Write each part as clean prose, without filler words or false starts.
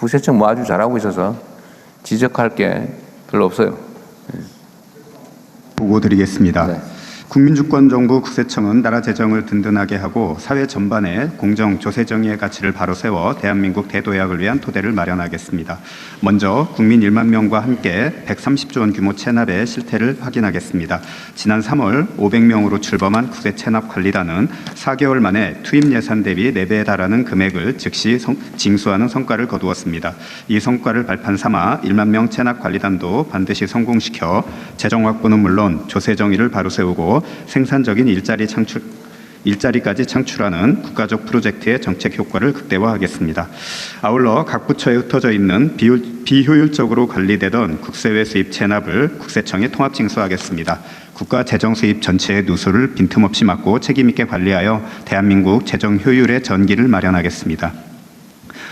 국세청 뭐 아주 잘하고 있어서 지적할 게 별로 없어요. 보고 드리겠습니다. 네. 국민주권정부 국세청은 나라 재정을 든든하게 하고 사회 전반에 공정, 조세정의의 가치를 바로 세워 대한민국 대도약을 위한 토대를 마련하겠습니다. 먼저 국민 1만 명과 함께 130조 원 규모 체납의 실태를 확인하겠습니다. 지난 3월 500명으로 출범한 국세체납관리단은 4개월 만에 투입 예산 대비 4배에 달하는 금액을 즉시 징수하는 성과를 거두었습니다. 이 성과를 발판 삼아 1만 명 체납관리단도 반드시 성공시켜 재정 확보는 물론 조세정의를 바로 세우고 생산적인 일자리까지 창출하는 국가적 프로젝트의 정책 효과를 극대화하겠습니다. 아울러 각 부처에 흩어져 있는 비효율적으로 관리되던 국세외 수입 체납을 국세청에 통합 징수하겠습니다. 국가 재정 수입 전체의 누수를 빈틈없이 막고 책임 있게 관리하여 대한민국 재정 효율의 전기를 마련하겠습니다.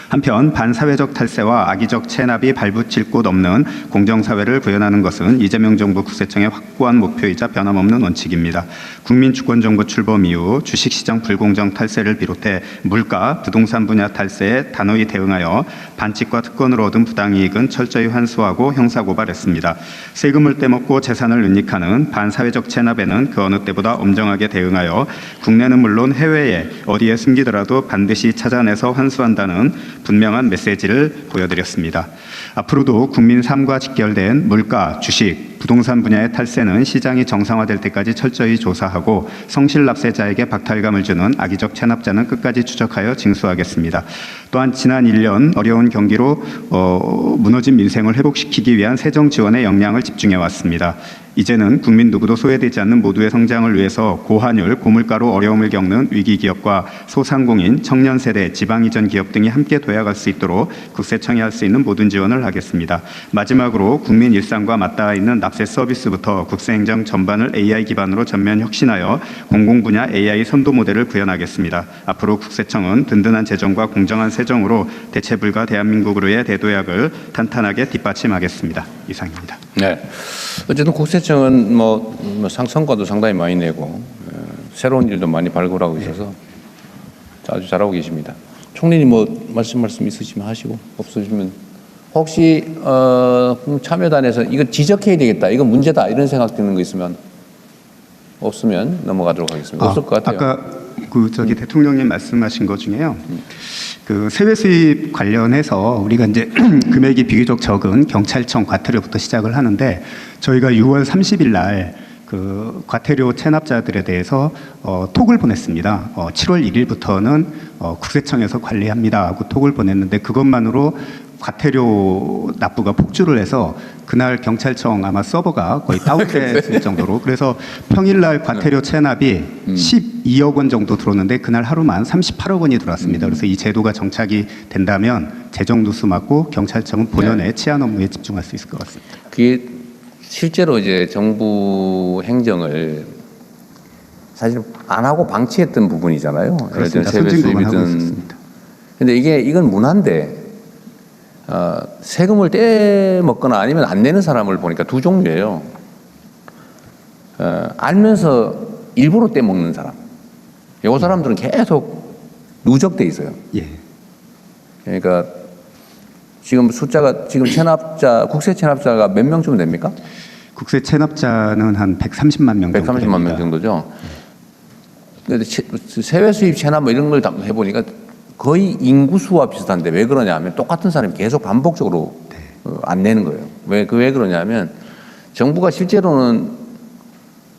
한편 반사회적 탈세와 악의적 체납이 발붙일 곳 없는 공정사회를 구현하는 것은 이재명 정부 국세청의 확고한 목표이자 변함없는 원칙입니다. 국민주권정부 출범 이후 주식시장 불공정 탈세를 비롯해 물가, 부동산 분야 탈세에 단호히 대응하여 반칙과 특권으로 얻은 부당이익은 철저히 환수하고 형사고발했습니다. 세금을 떼먹고 재산을 은닉하는 반사회적 체납에는 그 어느 때보다 엄정하게 대응하여 국내는 물론 해외에 어디에 숨기더라도 반드시 찾아내서 환수한다는 분명한 메시지를 보여드렸습니다. 앞으로도 국민 삶과 직결된 물가, 주식, 부동산 분야의 탈세는 시장이 정상화될 때까지 철저히 조사하고 성실납세자에게 박탈감을 주는 악의적 체납자는 끝까지 추적하여 징수하겠습니다. 또한 지난 1년 어려운 경기로 무너진 민생을 회복시키기 위한 세정 지원에 역량을 집중해 왔습니다. 이제는 국민 누구도 소외되지 않는 모두의 성장을 위해서 고환율, 고물가로 어려움을 겪는 위기 기업과 소상공인, 청년 세대, 지방 이전 기업 등이 함께 도약할 수 있도록 국세청이 할 수 있는 모든 지원을 하겠습니다. 마지막으로 국민 일상과 맞닿아 있는 납세 서비스부터 국세행정 전반을 AI 기반으로 전면 혁신하여 공공 분야 AI 선도 모델을 구현하겠습니다. 앞으로 국세청은 든든한 재정과 공정한 세정으로 대체 불가 대한민국으로의 대도약을 탄탄하게 뒷받침하겠습니다. 이상입니다. 네. 어쨌든 국세청은 성과도 상당히 많이 내고 새로운 일도 많이 발굴하고 있어서 아주 잘하고 계십니다. 총리님 말씀 있으시면 하시고 없으시면 혹시 참여단에서 이거 지적해야 되겠다, 이거 문제다 이런 생각 드는 거 있으면 없으면 넘어가도록 하겠습니다. 없을 것 같아요. 아까 대통령님 말씀하신 것 중에요. 그 세외 수입 관련해서 우리가 이제 금액이 비교적 적은 경찰청 과태료부터 시작을 하는데 저희가 6월 30일 날 그 과태료 체납자들에 대해서 톡을 보냈습니다. 7월 1일부터는 국세청에서 관리합니다 하고 톡을 보냈는데 그것만으로 과태료 납부가 폭주를 해서 그날 경찰청 아마 서버가 거의 다운됐을 정도로, 그래서 평일날 과태료 체납이 12억 원 정도 들어오는데 그날 하루만 38억 원이 들어왔습니다. 그래서 이 제도가 정착이 된다면 재정 누수 막고 경찰청은 본연의 치안 업무에 집중할 수 있을 것 같습니다. 그게 실제로 이제 정부 행정을 사실 안 하고 방치했던 부분이잖아요. 그렇습니다. 세배 수입이든. 근데 이건 문화인데 세금을 떼먹거나 아니면 안 내는 사람을 보니까 두 종류예요. 알면서 일부러 떼먹는 사람. 요 사람들은 계속 누적돼 있어요. 예. 그러니까 지금 숫자가 체납자, 국세 체납자가 몇 명쯤 됩니까? 국세 체납자는 한 130만 명 정도 130만 명 정도죠. 근데 세외 수입 체납 이런 걸 해보니까 거의 인구수와 비슷한데 왜 그러냐면 똑같은 사람이 계속 반복적으로 안 내는 거예요. 왜 그러냐면 정부가 실제로는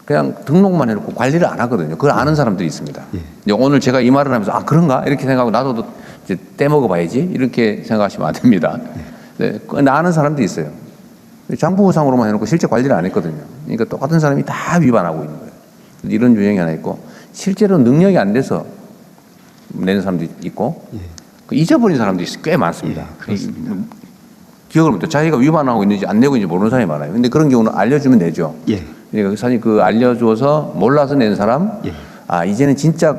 그냥 등록만 해놓고 관리를 안 하거든요. 그걸 아는 사람들이 있습니다. 예. 오늘 제가 이 말을 하면서 그런가 이렇게 생각하고 나도 이제 떼먹어 봐야지 이렇게 생각하시면 안 됩니다. 네, 아는 사람들이 있어요. 장부상으로만 해놓고 실제 관리를 안 했거든요. 그러니까 똑같은 사람이 다 위반하고 있는 거예요. 이런 유형이 하나 있고 실제로 능력이 안 돼서 내는 사람도 있고 잊어버린 사람도 꽤 많습니다. 그렇습니다. 기억을 못해. 자기가 위반하고 있는지 안 내고 있는지 모르는 사람이 많아요. 근데 그런 경우는 알려주면 내죠. 예. 그러니까 사실 알려줘서 몰라서 낸 사람, 이제는 진짜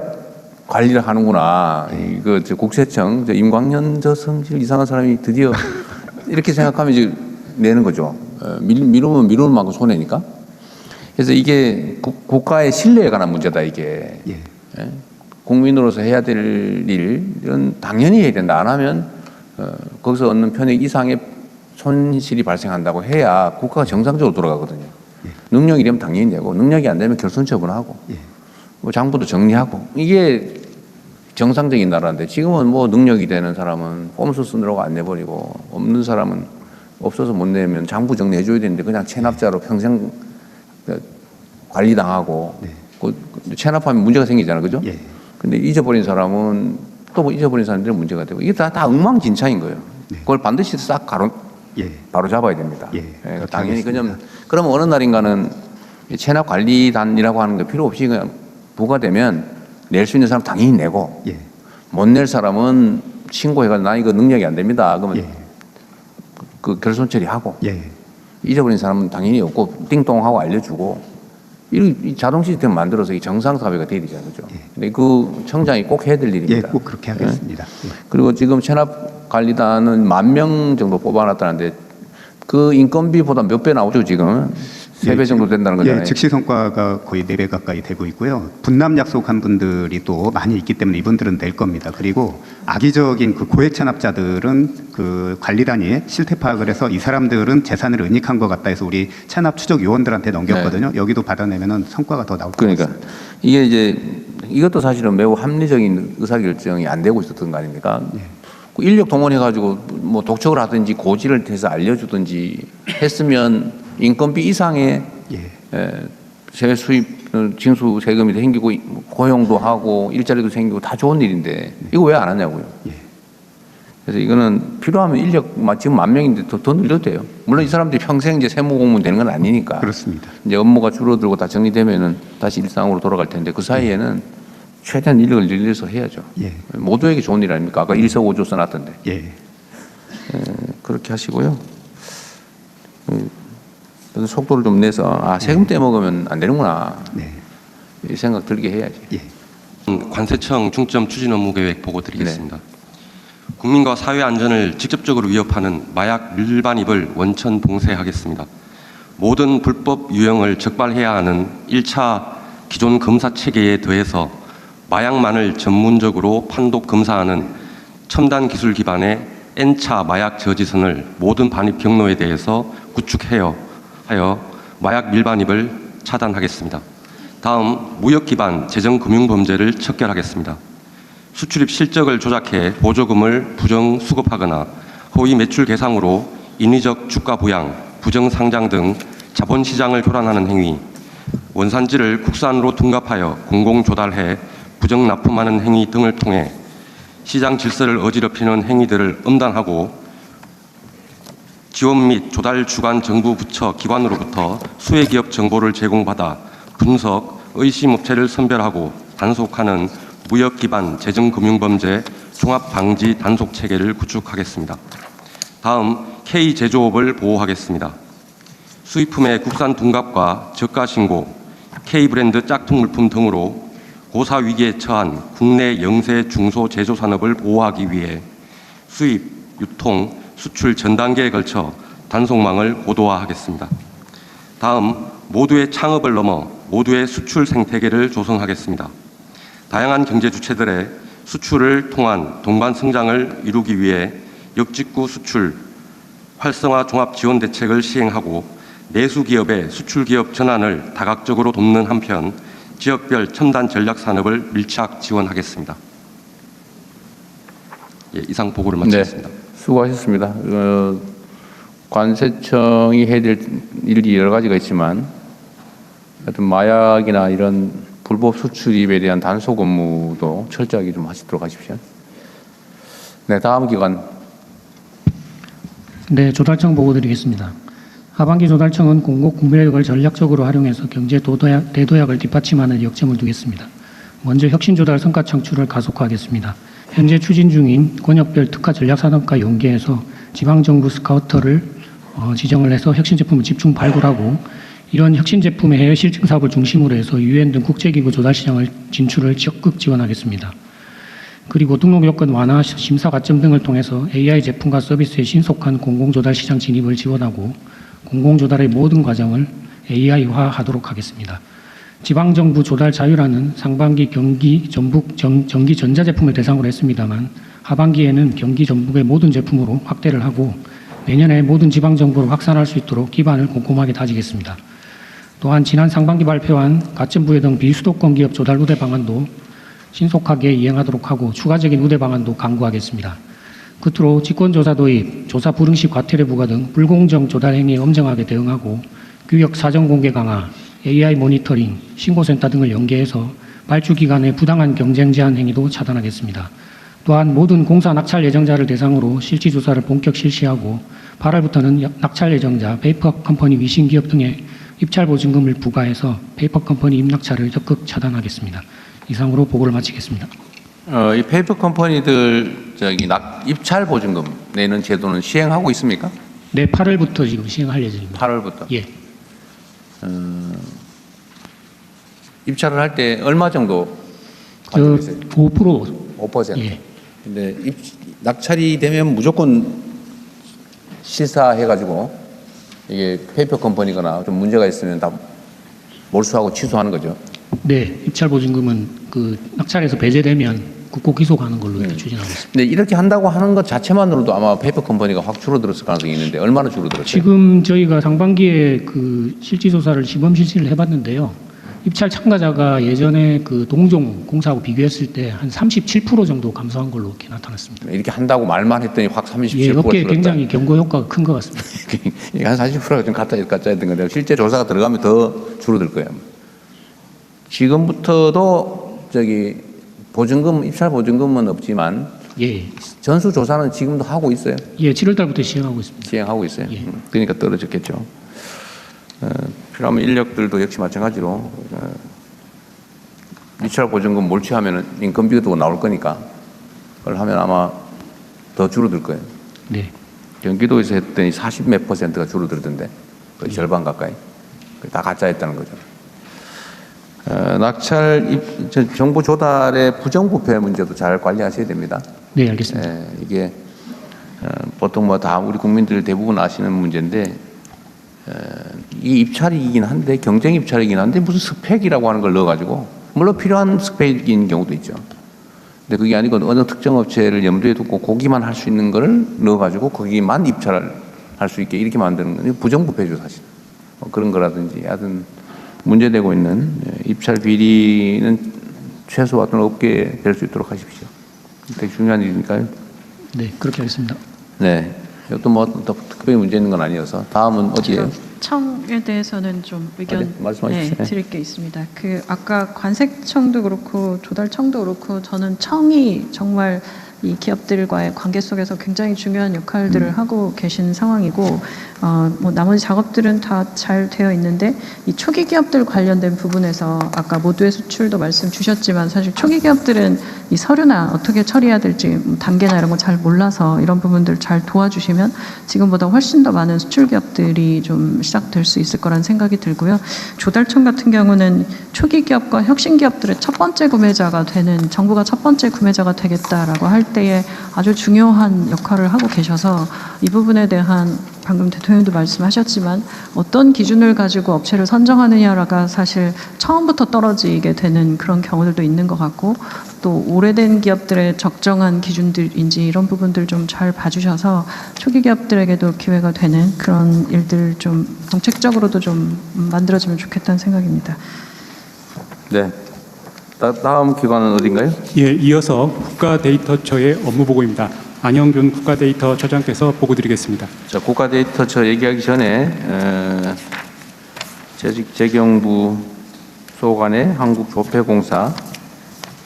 관리를 하는구나. 이거 국세청 임광현 성실 이상한 사람이 드디어 이렇게 생각하면 이제 내는 거죠. 미루는 만큼 손해니까. 그래서 이게 국가의 신뢰에 관한 문제다 이게. 국민으로서 해야 될 일은 당연히 해야 된다. 안 하면 거기서 얻는 편익 이상의 손실이 발생한다고 해야 국가가 정상적으로 돌아가거든요. 능력이 되면 당연히 내고 능력이 안 되면 결손 처분하고 뭐 장부도 정리하고 이게 정상적인 나라인데 지금은 뭐 능력이 되는 사람은 꼼수 쓰느라고 안 내버리고 없는 사람은 없어서 못 내면 장부 정리해줘야 되는데 그냥 체납자로 평생 관리당하고 그 체납하면 문제가 생기잖아요. 그죠? 근데 잊어버린 사람은 또 뭐 잊어버린 사람들은 문제가 되고 이게 다 엉망진창인 거예요. 그걸 반드시 싹 바로 잡아야 됩니다. 당연히 그러면 어느 날인가는 체납 관리단이라고 하는 게 필요 없이 그냥 부과되면 낼 수 있는 사람 당연히 내고 못 낼 사람은 신고해가지고 나 이거 능력이 안 됩니다. 그러면 그 결손 처리하고 잊어버린 사람은 당연히 없고 띵동하고 알려주고 이 자동 시스템 만들어서 이 정상 사회가 돼야 되잖아요. 그죠? 근데 그 청장이 꼭 해야 될 일입니다. 꼭 그렇게 하겠습니다. 그리고 지금 체납 관리단은 10,000명 정도 뽑아놨다는데 그 인건비보다 몇 배 나오죠, 지금? 3배 정도 된다는 거잖아요. 즉시 성과가 거의 4배 가까이 되고 있고요. 분납 약속한 분들이 또 많이 있기 때문에 이분들은 낼 겁니다. 그리고 악의적인 그 고액 체납자들은 그 관리단이 실태 파악을 해서 이 사람들은 재산을 은닉한 것 같다 해서 우리 체납 추적 요원들한테 넘겼거든요. 여기도 받아내면은 성과가 더 나올 것 같습니다. 그러니까 이게 이제 이것도 사실은 매우 합리적인 의사결정이 안 되고 있었던 거 아닙니까? 인력 동원해가지고 뭐 독촉을 하든지 고지를 해서 알려주든지 했으면 인건비 이상의 세외 수입 징수 세금이 생기고 고용도 하고 일자리도 생기고 다 좋은 일인데 이거 왜 안 하냐고요. 그래서 이거는 필요하면 인력 지금 10,000명인데 더 늘려도 돼요. 물론 이 사람들이 평생 이제 세무공무원 되는 건 아니니까. 그렇습니다. 이제 업무가 줄어들고 다 정리되면은 다시 일상으로 돌아갈 텐데 그 사이에는 최대한 인력을 늘려서 해야죠. 모두에게 좋은 일 아닙니까? 아까 일석오조 써놨던데. 그렇게 하시고요. 속도를 좀 내서 세금 떼먹으면 안 되는구나. 이 생각 들게 해야지. 관세청 중점 추진 업무 계획 보고 드리겠습니다. 국민과 사회 안전을 직접적으로 위협하는 마약 밀반입을 원천 봉쇄하겠습니다. 모든 불법 유형을 적발해야 하는 1차 기존 검사 체계에 더해서 마약만을 전문적으로 판독 검사하는 첨단 기술 기반의 N차 마약 저지선을 모든 반입 경로에 대해서 구축하여 마약 밀반입을 차단하겠습니다. 다음 무역 기반 재정금융 범죄를 척결하겠습니다. 수출입 실적을 조작해 보조금을 부정 수급하거나 허위 매출 계상으로 인위적 주가 부양, 부정 상장 등 자본시장을 교란하는 행위, 원산지를 국산으로 둔갑하여 공공 조달해 부정 납품하는 행위 등을 통해 시장 질서를 어지럽히는 행위들을 엄단하고 지원 및 조달 주관 정부 부처 기관으로부터 수혜기업 정보를 제공받아 분석, 의심업체를 선별하고 단속하는 무역 기반 재정금융범죄 종합방지 단속체계를 구축하겠습니다. 다음 K 제조업을 보호하겠습니다. 수입품의 국산 둔갑과 저가 신고, K 브랜드 짝퉁 물품 등으로 고사 위기에 처한 국내 영세 중소 제조산업을 보호하기 위해 수입, 유통, 수출 전 단계에 걸쳐 단속망을 고도화하겠습니다. 다음 모두의 창업을 넘어 모두의 수출 생태계를 조성하겠습니다. 다양한 경제 주체들의 수출을 통한 동반 성장을 이루기 위해 역직구 수출 활성화 종합 지원 대책을 시행하고 내수 기업의 수출 기업 전환을 다각적으로 돕는 한편 지역별 첨단 전략 산업을 밀착 지원하겠습니다. 이상 보고를 마치겠습니다. 수고하셨습니다. 관세청이 해야 될 일이 여러 가지가 있지만 하여튼 마약이나 이런 불법 수출입에 대한 단속 업무도 철저하게 좀 하시도록 하십시오. 네, 다음 기관. 네, 조달청 보고 드리겠습니다. 하반기 조달청은 공급 구매력을 전략적으로 활용해서 경제 대도약을 뒷받침하는 역점을 두겠습니다. 먼저 혁신조달 성과 창출을 가속화하겠습니다. 현재 추진 중인 권역별 특화 전략산업과 연계해서 지방정부 스카우터를 지정을 해서 혁신 제품을 집중 발굴하고 이런 혁신 제품의 해외 실증 사업을 중심으로 해서 UN 등 국제기구 조달 시장을 진출을 적극 지원하겠습니다. 그리고 등록 요건 완화, 심사 가점 등을 통해서 AI 제품과 서비스의 신속한 공공조달 시장 진입을 지원하고 공공조달의 모든 과정을 AI화하도록 하겠습니다. 지방정부 조달 자유라는 상반기 경기 전북 전기 전자제품을 대상으로 했습니다만 하반기에는 경기 전북의 모든 제품으로 확대를 하고 내년에 모든 지방 정부로 확산할 수 있도록 기반을 꼼꼼하게 다지겠습니다. 또한 지난 상반기 발표한 가점부회 등 비수도권 기업 조달 우대 방안도 신속하게 이행하도록 하고 추가적인 우대 방안도 강구하겠습니다. 끝으로 직권조사 도입, 조사 불응 시 과태료 부과 등 불공정 조달 행위에 엄정하게 대응하고 규격 사정 공개 강화, AI 모니터링, 신고센터 등을 연계해서 발주 기관의 부당한 경쟁 제한 행위도 차단하겠습니다. 또한 모든 공사 낙찰 예정자를 대상으로 실지 조사를 본격 실시하고 8월부터는 낙찰 예정자, 페이퍼 컴퍼니 위신 기업 등의 입찰 보증금을 부과해서 페이퍼 컴퍼니 입낙찰을 적극 차단하겠습니다. 이상으로 보고를 마치겠습니다. 이 페이퍼 컴퍼니들 입찰 보증금 내는 제도는 시행하고 있습니까? 네, 8월부터 지금 시행할 예정입니다. 8월부터. 예. 입찰을 할 때 얼마 정도 저 가지고 있어요? 5%. 5%. 예. 근데 낙찰이 되면 무조건 실사해가지고 이게 페이퍼 컴퍼니거나 좀 문제가 있으면 다 몰수하고 취소하는 거죠. 네, 입찰 보증금은 그 낙찰에서 배제되면 국고 기소가는 걸로 이렇게 추진하고 있습니다. 근데 이렇게 한다고 하는 것 자체만으로도 아마 페이퍼 컴퍼니가 확 줄어들었을 가능성이 있는데 얼마나 줄어들었어요? 지금 저희가 상반기에 그 실지 조사를 시범 실시를 해봤는데요. 입찰 참가자가 예전에 그 동종 공사하고 비교했을 때 한 37% 정도 감소한 걸로 이렇게 나타났습니다. 이렇게 한다고 말만 했더니 확 37%가 예, 업계에 줄었다. 굉장히 경고 효과가 큰 것 같습니다. 이게 한 40%가 좀 가짜였던 건데 실제 조사가 들어가면 더 줄어들 거예요. 지금부터도 보증금 입찰 보증금은 없지만 예, 전수 조사는 지금도 하고 있어요. 예, 7월 달부터 시행하고 있습니다. 시행하고 있어요. 예. 그러니까 떨어졌겠죠. 필요하면 인력들도 역시 마찬가지로 입찰 보증금 몰취하면 인건비도 나올 거니까 그걸 하면 아마 더 줄어들 거예요. 네, 경기도에서 했더니 40 몇 %가 줄어들던데 거의 절반 가까이. 그게 다 가짜였다는 거죠. 낙찰 정보 조달의 부정부패 문제도 잘 관리하셔야 됩니다. 네, 알겠습니다. 이게 보통 뭐 다 우리 국민들 대부분 아시는 문제인데 이 입찰이긴 한데 경쟁 입찰이긴 한데 무슨 스펙이라고 하는 걸 넣어가지고 물론 필요한 스펙인 경우도 있죠. 근데 그게 아니고 어느 특정 업체를 염두에 두고 거기만 할 수 있는 거를 넣어가지고 거기만 입찰을 할 수 있게 이렇게 만드는 건 부정부패죠 사실. 그런 거라든지 하여튼 문제되고 있는 입찰 비리는 최소화된 업계에 될 수 있도록 하십시오. 되게 중요한 일이니까요. 네, 그렇게 하겠습니다. 네. 이것도 뭐 특별히 문제 있는 건 아니어서 다음은 어디예요? 청에 대해서는 좀 의견 어디? 말씀하십시오. 드릴 게 있습니다. 그 아까 관세청도 그렇고 조달청도 그렇고 저는 청이 정말 이 기업들과의 관계 속에서 굉장히 중요한 역할들을 하고 계신 상황이고 뭐 나머지 작업들은 다 잘 되어 있는데 이 초기 기업들 관련된 부분에서 아까 모두의 수출도 말씀 주셨지만 사실 초기 기업들은 이 서류나 어떻게 처리해야 될지 단계나 이런 거 잘 몰라서 이런 부분들 잘 도와주시면 지금보다 훨씬 더 많은 수출 기업들이 좀 시작될 수 있을 거란 생각이 들고요. 조달청 같은 경우는 초기 기업과 혁신 기업들의 첫 번째 구매자가 되는 정부가 첫 번째 구매자가 되겠다라고 할 때에 아주 중요한 역할을 하고 계셔서 이 부분에 대한 방금 대통령도 말씀하셨지만 어떤 기준을 가지고 업체를 선정하느냐가 사실 처음부터 떨어지게 되는 그런 경우들도 있는 것 같고 또 오래된 기업들의 적정한 기준들인지 이런 부분들 좀 잘 봐주셔서 초기 기업들에게도 기회가 되는 그런 일들 좀 정책적으로도 좀 만들어지면 좋겠다는 생각입니다. 네. 다음 기관은 어딘가요? 예, 이어서 국가데이터처의 업무보고입니다. 안영준 국가데이터처장께서 보고드리겠습니다. 자, 국가데이터처 얘기하기 전에 재경부 소관의 한국조폐공사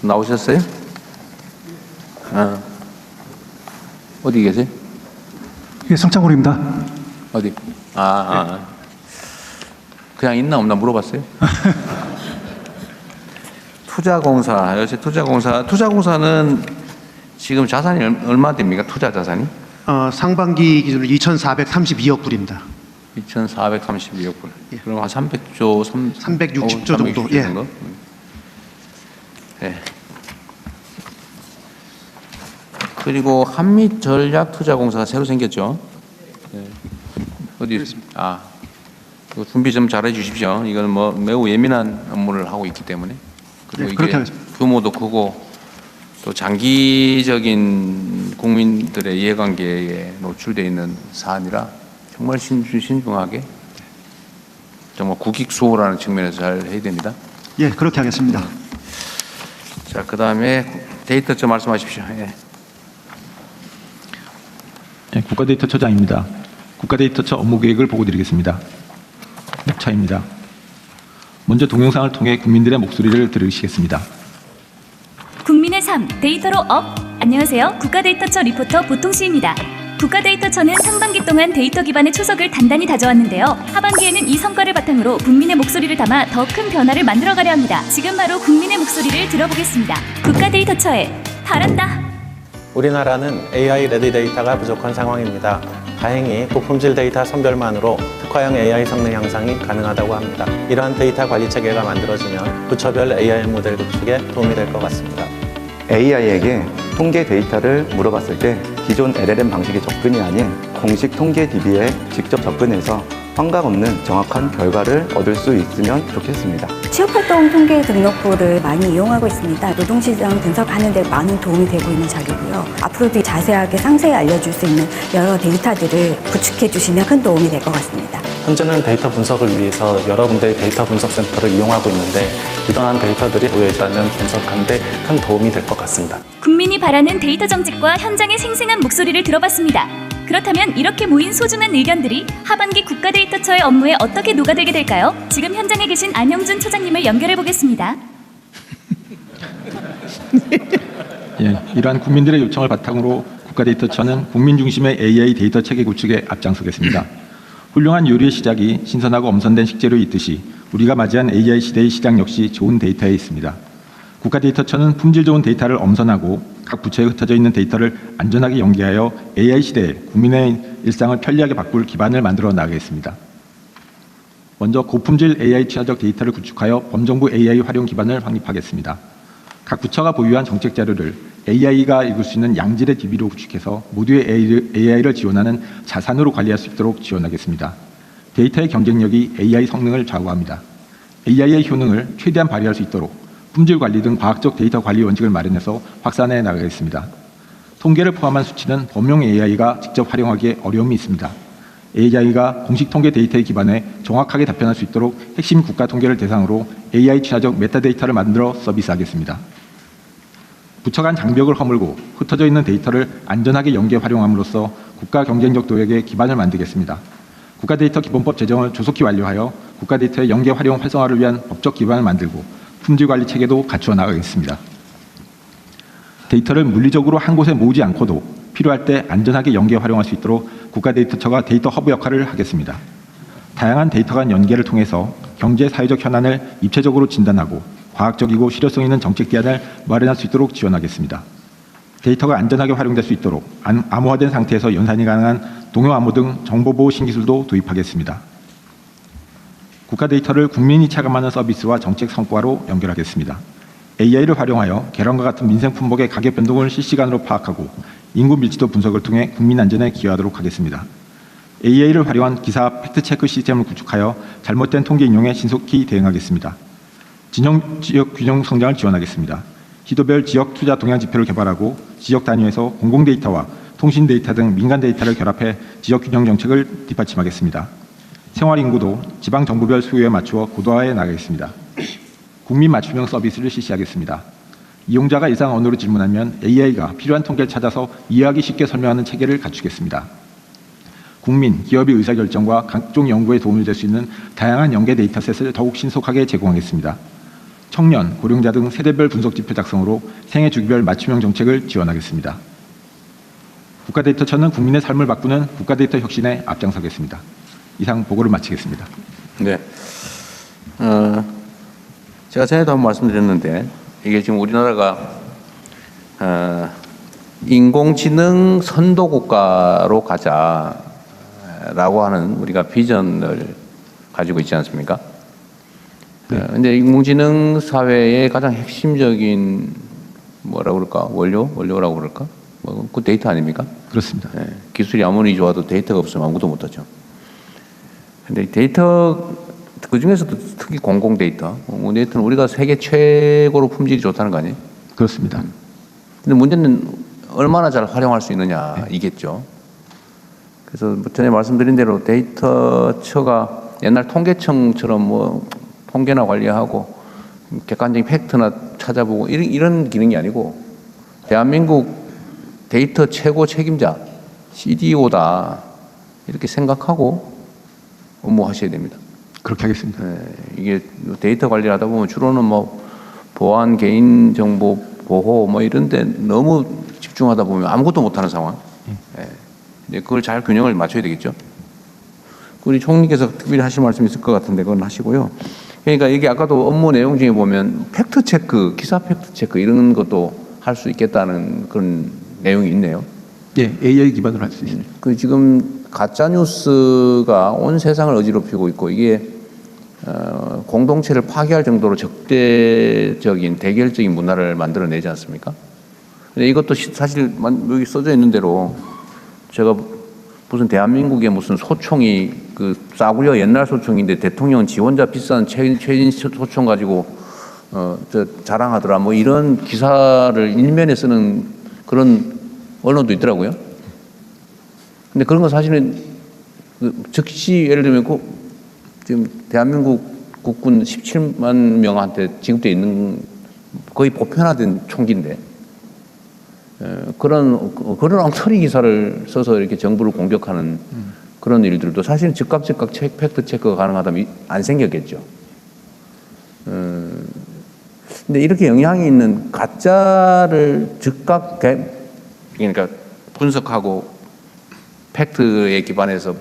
나오셨어요? 어디 계세요? 예, 성창곤입니다. 어디? 그냥 있나 없나 물어봤어요? 투자공사, 요새 투자공사는 지금 자산이 얼마 됩니까? 투자 자산이? 상반기 기준으로 2,432억 불입니다. 2,432억 불. 그럼 한 300조, 360조 정도. 예. 네. 그리고 한미전략투자공사가 새로 생겼죠. 네. 어디 있습니까? 이거 준비 좀 잘해 주십시오. 이건 뭐 매우 예민한 업무를 하고 있기 때문에. 그리고 네, 그렇게 이게 하겠습니다. 규모도 크고 또 장기적인 국민들의 이해관계에 노출되어 있는 사안이라 정말 신중하게 정말 국익수호라는 측면에서 잘 해야 됩니다. 예, 그렇게 하겠습니다. 자, 그 다음에 데이터처 말씀하십시오. 예. 네, 국가데이터처장입니다. 국가데이터처 업무 계획을 보고드리겠습니다. 몇 차입니다. 먼저 동영상을 통해 국민들의 목소리를 들으시겠습니다. 국민의 삶 데이터로 업. 안녕하세요. 국가데이터처 리포터 보통시입니다. 국가데이터처는 상반기 동안 데이터 기반의 초석을 단단히 다져왔는데요. 하반기에는 이 성과를 바탕으로 국민의 목소리를 담아 더 큰 변화를 만들어가려 합니다. 지금 바로 국민의 목소리를 들어보겠습니다. 국가데이터처에 바란다. 우리나라는 AI 레디 데이터가 부족한 상황입니다. 다행히 고품질 데이터 선별만으로 특화형 AI 성능 향상이 가능하다고 합니다. 이러한 데이터 관리 체계가 만들어지면 부처별 AI 모델 구축에 도움이 될 것 같습니다. AI에게 통계 데이터를 물어봤을 때 기존 LLM 방식의 접근이 아닌 공식 통계 DB에 직접 접근해서 환각 없는 정확한 결과를 얻을 수 있으면 좋겠습니다. 취업활동 통계 등록부를 많이 이용하고 있습니다. 노동시장 분석하는 데 많은 도움이 되고 있는 자료고요. 앞으로도 자세하게 상세히 알려줄 수 있는 여러 데이터들을 구축해 주시면 큰 도움이 될 것 같습니다. 현재는 데이터 분석을 위해서 여러 군데의 데이터 분석 센터를 이용하고 있는데 이러한 데이터들이 모여있다면 분석하는 데 큰 도움이 될 것 같습니다. 국민이 바라는 데이터 정책과 현장의 생생한 목소리를 들어봤습니다. 그렇다면 이렇게 모인 소중한 의견들이 하반기 국가데이터처의 업무에 어떻게 녹아들게 될까요? 지금 현장에 계신 안영준 처장님을 연결해 보겠습니다. 예, 이러한 국민들의 요청을 바탕으로 국가데이터처는 국민 중심의 AI 데이터 체계 구축에 앞장서겠습니다. 훌륭한 요리의 시작이 신선하고 엄선된 식재료에 있듯이 우리가 맞이한 AI 시대의 시작 역시 좋은 데이터에 있습니다. 국가데이터처는 품질 좋은 데이터를 엄선하고 각 부처에 흩어져 있는 데이터를 안전하게 연계하여 AI 시대에 국민의 일상을 편리하게 바꿀 기반을 만들어 나가겠습니다. 먼저 고품질 AI 친화적 데이터를 구축하여 범정부 AI 활용 기반을 확립하겠습니다. 각 부처가 보유한 정책 자료를 AI가 읽을 수 있는 양질의 DB로 구축해서 모두의 AI를 지원하는 자산으로 관리할 수 있도록 지원하겠습니다. 데이터의 경쟁력이 AI 성능을 좌우합니다. AI의 효능을 최대한 발휘할 수 있도록 품질 관리 등 과학적 데이터 관리 원칙을 마련해서 확산해 나가겠습니다. 통계를 포함한 수치는 범용 AI가 직접 활용하기에 어려움이 있습니다. AI가 공식 통계 데이터에 기반해 정확하게 답변할 수 있도록 핵심 국가 통계를 대상으로 AI 친화적 메타데이터를 만들어 서비스하겠습니다. 부처 간 장벽을 허물고 흩어져 있는 데이터를 안전하게 연계 활용함으로써 국가 경쟁력 도약의 기반을 만들겠습니다. 국가데이터 기본법 제정을 조속히 완료하여 국가데이터의 연계 활용 활성화를 위한 법적 기반을 만들고 품질관리 체계도 갖추어 나가겠습니다. 데이터를 물리적으로 한 곳에 모으지 않고도 필요할 때 안전하게 연계 활용할 수 있도록 국가데이터처가 데이터 허브 역할을 하겠습니다. 다양한 데이터 간 연계를 통해서 경제 사회적 현안을 입체적으로 진단하고 과학적이고 실효성 있는 정책 대안을 마련할 수 있도록 지원하겠습니다. 데이터가 안전하게 활용될 수 있도록 암호화된 상태에서 연산이 가능한 동요 암호 등 정보보호 신기술도 도입하겠습니다. 국가 데이터를 국민이 체감하는 서비스와 정책 성과로 연결하겠습니다. AI를 활용하여 계란과 같은 민생 품목의 가격 변동을 실시간으로 파악하고 인구 밀집도 분석을 통해 국민 안전에 기여하도록 하겠습니다. AI를 활용한 기사 팩트체크 시스템을 구축하여 잘못된 통계 인용에 신속히 대응하겠습니다. 진영 지역 균형 성장을 지원하겠습니다. 시도별 지역 투자 동향 지표를 개발하고 지역 단위에서 공공 데이터와 통신 데이터 등 민간 데이터를 결합해 지역 균형 정책을 뒷받침하겠습니다. 생활 인구도 지방 정부별 수요에 맞추어 고도화해 나가겠습니다. 국민 맞춤형 서비스를 실시하겠습니다. 이용자가 일상 언어로 질문하면 AI가 필요한 통계를 찾아서 이해하기 쉽게 설명하는 체계를 갖추겠습니다. 국민, 기업의 의사결정과 각종 연구에 도움이 될 수 있는 다양한 연계 데이터셋을 더욱 신속하게 제공하겠습니다. 청년, 고령자 등 세대별 분석 지표 작성으로 생애 주기별 맞춤형 정책을 지원하겠습니다. 국가데이터처는 국민의 삶을 바꾸는 국가데이터 혁신에 앞장서겠습니다. 이상 보고를 마치겠습니다. 네. 제가 전에도 한번 말씀드렸는데 이게 지금 우리나라가 인공지능 선도 국가로 가자라고 하는 우리가 비전을 가지고 있지 않습니까? 근데 인공지능 사회의 가장 핵심적인 뭐라고 그럴까? 원료라고 그럴까? 그 데이터 아닙니까? 그렇습니다. 네. 기술이 아무리 좋아도 데이터가 없으면 아무것도 못하죠. 근데 데이터 그 중에서도 특히 공공 데이터는 우리가 세계 최고로 품질이 좋다는 거 아니에요? 그렇습니다. 근데 문제는 얼마나 잘 활용할 수 있느냐 이겠죠. 그래서 뭐 전에 말씀드린 대로 데이터처가 옛날 통계청처럼 뭐 통계나 관리하고 객관적인 팩트나 찾아보고 이런 기능이 아니고 대한민국 데이터 최고 책임자 CDO다 이렇게 생각하고 업무하셔야 됩니다. 그렇게 하겠습니다. 네, 이게 데이터 관리를 하다 보면 주로는 뭐 보안, 개인정보 보호 뭐 이런데 너무 집중하다 보면 아무것도 못하는 상황. 네. 이제 그걸 잘 균형을 맞춰야 되겠죠. 우리 총리께서 특별히 하실 말씀이 있을 것 같은데 그건 하시고요. 그러니까 이게 아까도 업무 내용 중에 보면 팩트 체크, 기사 팩트 체크 이런 것도 할 수 있겠다는 그런 내용이 있네요. 예, AI 기반으로 할 수 있습니다. 그 지금 가짜 뉴스가 온 세상을 어지럽히고 있고 이게 공동체를 파괴할 정도로 적대적인 대결적인 문화를 만들어내지 않습니까? 근데 이것도 사실 여기 써져 있는 대로 제가 무슨 대한민국의 무슨 소총이 그 싸구려 옛날 소총인데 대통령 지원자 비싼 최신 소총 가지고 저 자랑하더라 뭐 이런 기사를 일면에 쓰는 그런 언론도 있더라고요. 근데 그런 건 사실은 즉시 예를 들면 지금 대한민국 국군 17만 명한테 지급되어 있는 거의 보편화된 총기인데 그런 엉터리 기사를 써서 이렇게 정부를 공격하는 그런 일들도 사실은 즉각 팩트 체크가 가능하다면 안 생겼겠죠. 근데 이렇게 영향이 있는 가짜를 즉각 그러니까 분석하고 팩트에 기반해서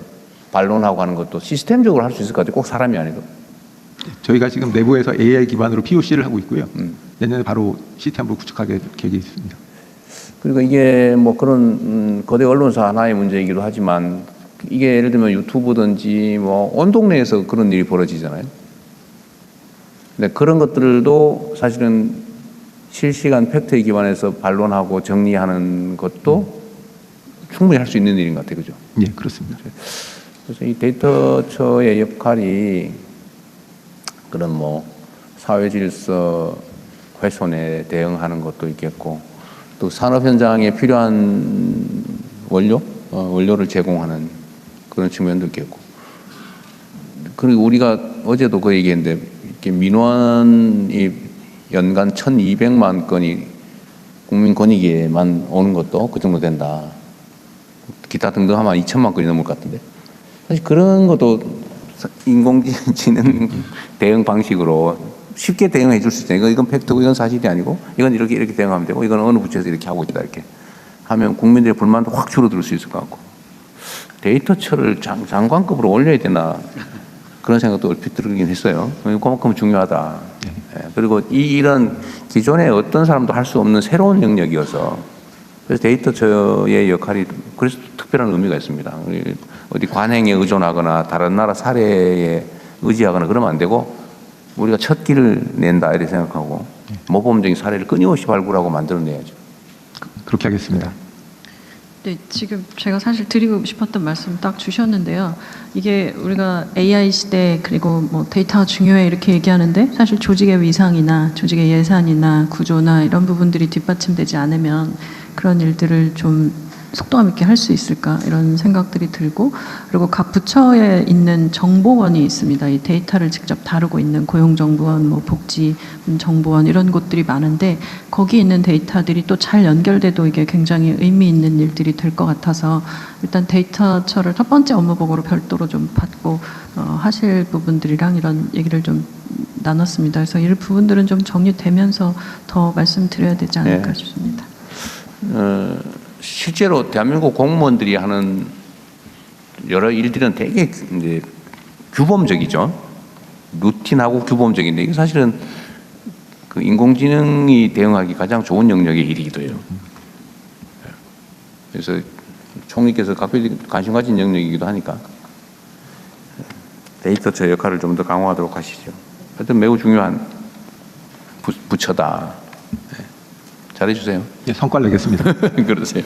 반론하고 하는 것도 시스템적으로 할 수 있을 것 같아요. 꼭 사람이 아니고. 저희가 지금 내부에서 AI 기반으로 POC를 하고 있고요. 내년에 바로 시스템으로 구축하게 계획이 있습니다. 그리고 이게 뭐 그런 거대 언론사 하나의 문제이기도 하지만 이게 예를 들면 유튜브든지 뭐 온 동네에서 그런 일이 벌어지잖아요. 근데 그런 것들도 사실은 실시간 팩트에 기반해서 반론하고 정리하는 것도 충분히 할 수 있는 일인 것 같아요. 그죠? 예, 그렇습니다. 그래서 이 데이터처의 역할이 그런 뭐 사회 질서 훼손에 대응하는 것도 있겠고 또 산업 현장에 필요한 원료를 제공하는 그런 측면도 있겠고 그리고 우리가 어제도 그 얘기했는데 이렇게 민원이 연간 1,200만 건이 국민권익위에만 오는 것도 그 정도 된다. 기타 등등 하면 2천만 건이 넘을 것 같은데 사실 그런 것도 인공지능 대응 방식으로 쉽게 대응해 줄 수 있잖아요. 이건 팩트고 이건 사실이 아니고 이건 이렇게 대응하면 되고 이건 어느 부처에서 이렇게 하고 있다 이렇게 하면 국민들의 불만도 확 줄어들 수 있을 것 같고 데이터처를 장관급으로 올려야 되나 그런 생각도 얼핏 들긴 했어요. 그만큼 중요하다. 네. 그리고 이런 기존에 어떤 사람도 할 수 없는 새로운 영역이어서 그래서 데이터처의 역할이 그래서 특별한 의미가 있습니다. 어디 관행에 의존하거나 다른 나라 사례에 의지하거나 그러면 안 되고 우리가 첫 길을 낸다 이렇게 생각하고 모범적인 사례를 끊임없이 발굴하고 만들어내야죠. 그렇게 하겠습니다. 네, 지금 제가 사실 드리고 싶었던 말씀 딱 주셨는데요. 이게 우리가 AI 시대 그리고 뭐 데이터가 중요해 이렇게 얘기하는데 사실 조직의 위상이나 조직의 예산이나 구조나 이런 부분들이 뒷받침되지 않으면 그런 일들을 좀 속도감 있게 할 수 있을까 이런 생각들이 들고 그리고 각 부처에 있는 정보원이 있습니다. 이 데이터를 직접 다루고 있는 고용정보원, 뭐 복지정보원 이런 곳들이 많은데 거기 있는 데이터들이 또 잘 연결돼도 이게 굉장히 의미 있는 일들이 될 것 같아서 일단 데이터처를 첫 번째 업무보고로 별도로 좀 받고 하실 부분들이랑 이런 얘기를 좀 나눴습니다. 그래서 이 부분들은 좀 정리되면서 더 말씀드려야 되지 않을까 싶습니다. 실제로 대한민국 공무원들이 하는 여러 일들은 되게 이제 규범적이죠. 루틴하고 규범적인데 이게 사실은 그 인공지능이 대응하기 가장 좋은 영역의 일이기도 해요. 그래서 총리께서 각별히 관심 가진 영역이기도 하니까 데이터처 역할을 좀 더 강화하도록 하시죠. 하여튼 매우 중요한 부처다. 잘해주세요. 예, 성과를 내겠습니다. 그러세요.